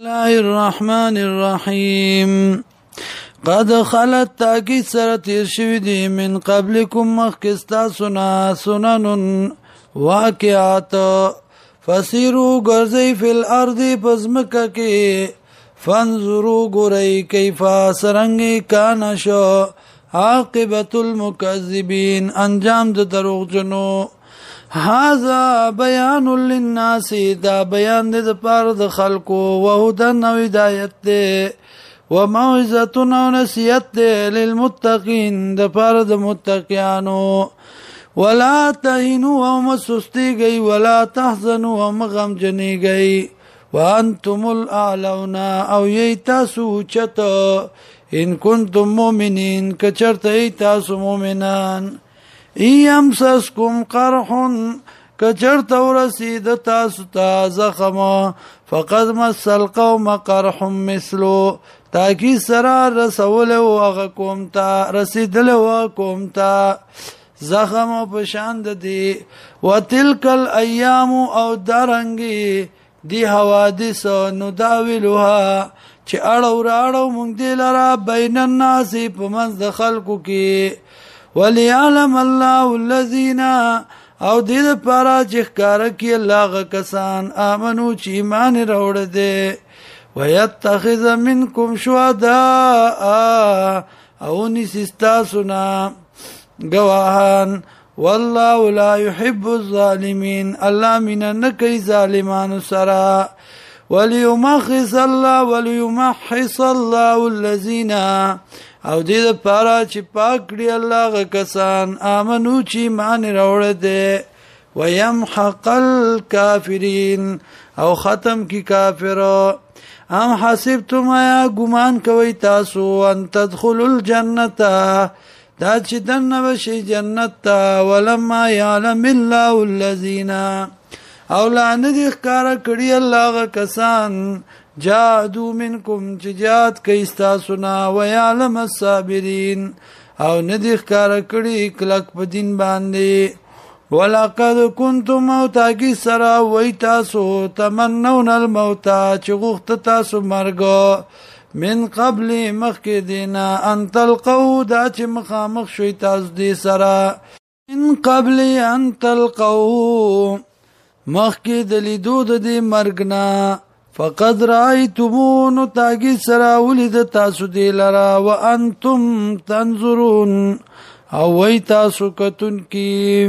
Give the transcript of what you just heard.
الله الرحمن الرحيم قد خلت تاكيد سره تیر شوی دی من قبلكم مخکستا سنن واقعات فسیرو گرزی فی الارض پزمکا کی فانظرو گرئی کیفا سرنگی کانشو عاقبت المکذبین انجام د دروغ جنو هذا بیان للناس دا بیان د پاره د خلقو وهدن او هدایت ده وموعظه او نصیحت ده للمتقین د پاره د متقینانو ولا تهنوا ومسستیږي ولا تحزنوا ومغمجنیږي وانتم الاعلون او یتاسو چت ان کنتم مؤمنین کچرته تاسو مؤمنان ایمسسکم قرحن کچرت ورسید تاسو تا زخم فقد مس القوم قرح مثلو تاکی سرا رسول و کوم تا رسیدل و کوم تا زخم پشاند دی وتلک الایام او درنگی دی حوادث نداولها چې اړو راړو مونږ دی لرا بین الناس په منځ د خلکو کې وليعلم الله الذين او دې لپاره چې ښکار کوي الله کسان امنو چې ایمان راوړ دي ويتخذ منكم شهداء او نسستا سنا گواهان والله لا يحب الظالمين الله من نکي ظالمان سرا وليمحص الله الذين او دې لپاره چې پاک کړي الله کسان امنو چې ایمان راوړ دي ويمحق الكافرين او ختم کی کافرو ام حسبتم یا ګمان کوي تاسو ان تدخلوا الجنه دا چې دنه بشي جنت ولما يعلم الله الذين او لعنه دي ښکارا کړي الله کسان جادو منکم چجات کیستا سنا ويعلم الصابرین او ندی ښکارا کړي کلک په دین باندې ولقد کنتم موتا کی سرا وای تاسو تمنون الموت چې غوښت تاسو مرګ من قبل مخک دینا ان تلقوا دا چې مخامخ شوي تاسو دې سرا من قبل ان تلقوا مخک د لیدو د دې مرګنا فقد رأيتمون تاگی سرا ولید تاسو دی لرا وانتم تنظرون او وی تاسو کتن کی